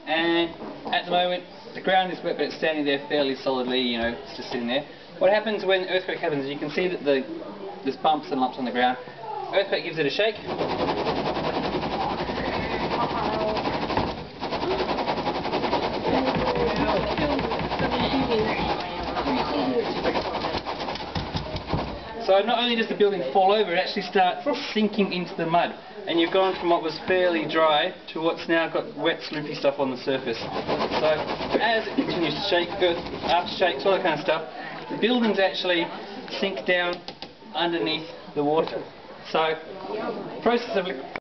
and at the moment the ground is wet, but it's standing there fairly solidly, you know, it's just sitting there. What happens when earthquake happens is you can see that there's bumps and lumps on the ground. Earthquake gives it a shake. So not only does the building fall over, it actually starts sinking into the mud. And you've gone from what was fairly dry to what's now got wet, sloopy stuff on the surface. So as it continues to shake, earth aftershakes, all that kind of stuff, the buildings actually sink down underneath the water. So the process of